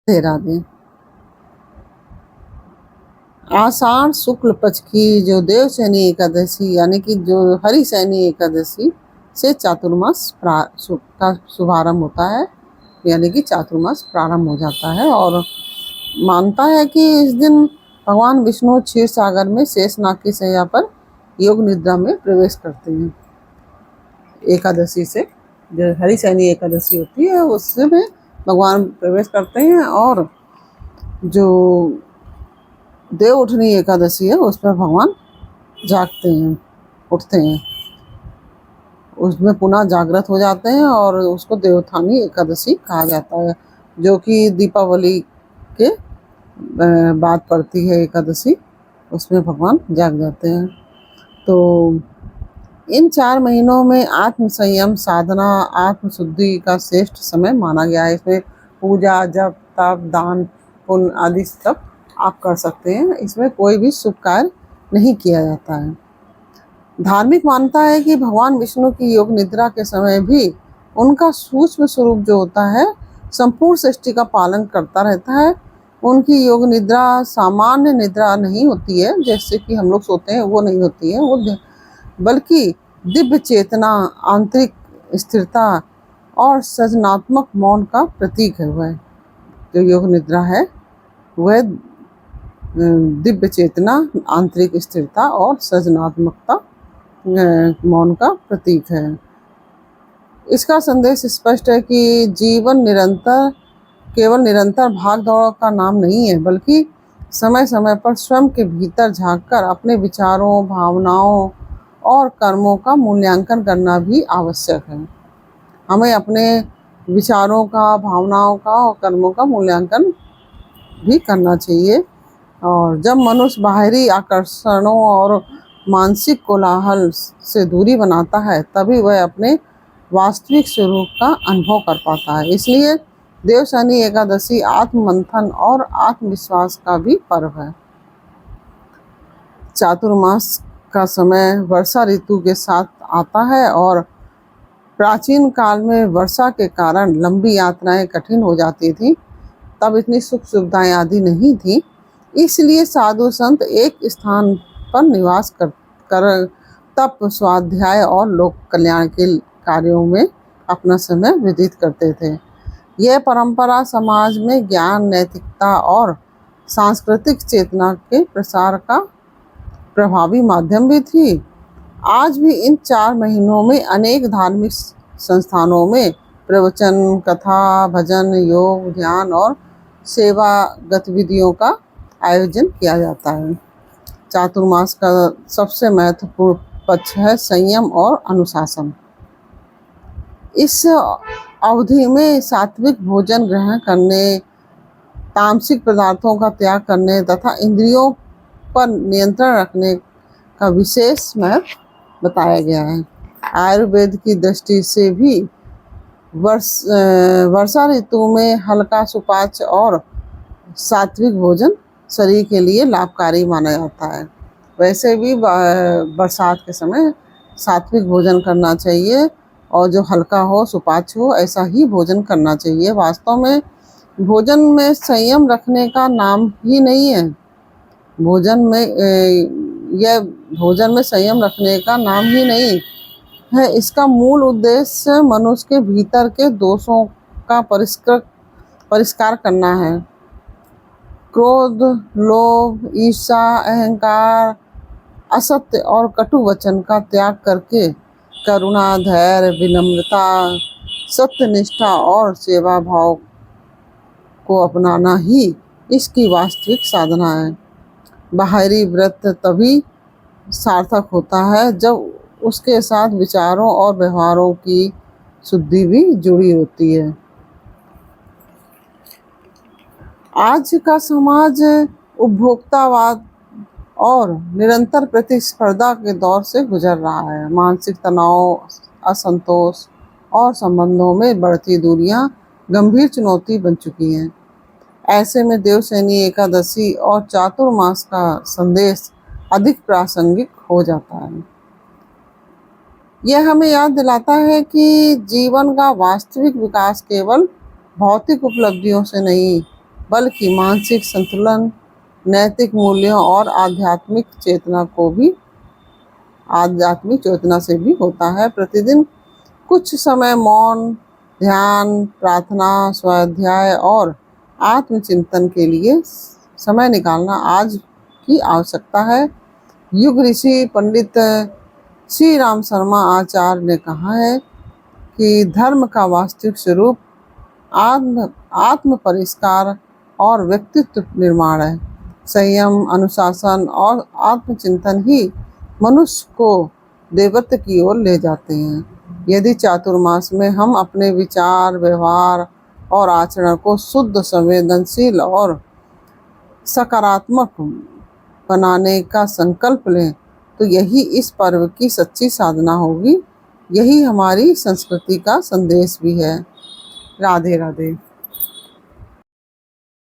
राधे राधे। आषाढ़ शुक्ल पक्ष की जो देवशयनी एकादशी यानी कि जो हरिशयनी एकादशी से चातुर्मास का शुभारंभ होता है, यानी कि चातुर्मास प्रारंभ हो जाता है। और मानता है कि इस दिन भगवान विष्णु क्षीर सागर में शेषनाग की शैया पर योग निद्रा में प्रवेश करते हैं। एकादशी से जो हरिशयनी एकादशी होती है उसमें भगवान प्रवेश करते हैं, और जो देव उठनी एकादशी है उस पर भगवान जागते हैं, उठते हैं, उसमें पुनः जागृत हो जाते हैं और उसको देवोत्थानी एकादशी कहा जाता है, जो कि दीपावली के बाद पड़ती है एकादशी। उसमें भगवान जाग जाते हैं। तो इन 4 महीनों में आत्म संयम साधना आत्म शुद्धि का श्रेष्ठ समय माना गया है। इसमें पूजा जप तप दान पुण्य आदि सब आप कर सकते हैं। इसमें कोई भी शुभ कार्य नहीं किया जाता है। धार्मिक मानता है कि भगवान विष्णु की योग निद्रा के समय भी उनका सूक्ष्म स्वरूप जो होता है संपूर्ण सृष्टि का पालन करता रहता है। उनकी योग निद्रा सामान्य निद्रा नहीं होती है, जैसे कि हम लोग सोते हैं वो नहीं होती है, वो बल्कि दिव्य चेतना आंतरिक स्थिरता और सृजनात्मक मौन का प्रतीक है। वह जो योग निद्रा है वह दिव्य चेतना आंतरिक स्थिरता और सृजनात्मकता मौन का प्रतीक है। इसका संदेश स्पष्ट है कि जीवन केवल निरंतर भाग दौड़ का नाम नहीं है, बल्कि समय समय पर स्वयं के भीतर झांककर अपने विचारों भावनाओं और कर्मों का मूल्यांकन करना भी आवश्यक है। हमें अपने विचारों का भावनाओं का और कर्मों का मूल्यांकन भी करना चाहिए। और जब मनुष्य बाहरी आकर्षणों और मानसिक कोलाहल से दूरी बनाता है तभी वह अपने वास्तविक स्वरूप का अनुभव कर पाता है। इसलिए देवशयनी एकादशी आत्ममंथन और आत्मविश्वास का भी पर्व है। चातुर्मास का समय वर्षा ऋतु के साथ आता है और प्राचीन काल में वर्षा के कारण लंबी यात्राएं कठिन हो जाती थी। तब इतनी सुख सुविधाएं आदि नहीं थी, इसलिए साधु संत एक स्थान पर निवास कर तप स्वाध्याय और लोक कल्याण के कार्यों में अपना समय व्यतीत करते थे। यह परंपरा समाज में ज्ञान नैतिकता और सांस्कृतिक चेतना के प्रसार का प्रभावी माध्यम भी थी। आज भी इन 4 महीनों में अनेक धार्मिक संस्थानों में प्रवचन कथा भजन योग ध्यान और सेवा गतिविधियों का आयोजन किया जाता है। चातुर्मास का सबसे महत्वपूर्ण पक्ष है संयम और अनुशासन। इस अवधि में सात्विक भोजन ग्रहण करने, तामसिक पदार्थों का त्याग करने तथा इंद्रियों पर नियंत्रण रखने का विशेष महत्व बताया गया है। आयुर्वेद की दृष्टि से भी वर्षा ऋतु में हल्का सुपाच्य और सात्विक भोजन शरीर के लिए लाभकारी माना जाता है। वैसे भी बरसात के समय सात्विक भोजन करना चाहिए और जो हल्का हो सुपाच्य हो ऐसा ही भोजन करना चाहिए। वास्तव में भोजन में संयम रखने का नाम ही नहीं है। भोजन में संयम रखने का नाम ही नहीं है। इसका मूल उद्देश्य मनुष्य के भीतर के दोषों का परिष्कार करना है। क्रोध लोभ ईर्ष्या अहंकार असत्य और कटु वचन का त्याग करके करुणा धैर्य विनम्रता सत्यनिष्ठा और सेवा भाव को अपनाना ही इसकी वास्तविक साधना है। बाहरी व्रत तभी सार्थक होता है जब उसके साथ विचारों और व्यवहारों की शुद्धि भी जुड़ी होती है। आज का समाज उपभोक्तावाद और निरंतर प्रतिस्पर्धा के दौर से गुजर रहा है। मानसिक तनाव असंतोष और संबंधों में बढ़ती दूरियां गंभीर चुनौती बन चुकी हैं। ऐसे में देवशयनी एकादशी और चातुर्मास का संदेश अधिक प्रासंगिक हो जाता है। यह हमें याद दिलाता है कि जीवन का वास्तविक विकास केवल भौतिक उपलब्धियों से नहीं बल्कि मानसिक संतुलन, नैतिक मूल्यों और आध्यात्मिक चेतना से भी होता है। प्रतिदिन कुछ समय मौन, ध्यान, प्रार्थना, स्वाध्याय और आत्मचिंतन के लिए समय निकालना आज की आवश्यकता है। युग ऋषि पंडित श्री राम शर्मा आचार्य ने कहा है कि धर्म का वास्तविक स्वरूप आत्म परिष्कार और व्यक्तित्व निर्माण है। संयम, अनुशासन और आत्मचिंतन ही मनुष्य को देवत्व की ओर ले जाते हैं। यदि चातुर्मास में हम अपने विचार, व्यवहार और आचरण को शुद्ध, संवेदनशील और सकारात्मक बनाने का संकल्प लें तो यही इस पर्व की सच्ची साधना होगी। यही हमारी संस्कृति का संदेश भी है। राधे राधे।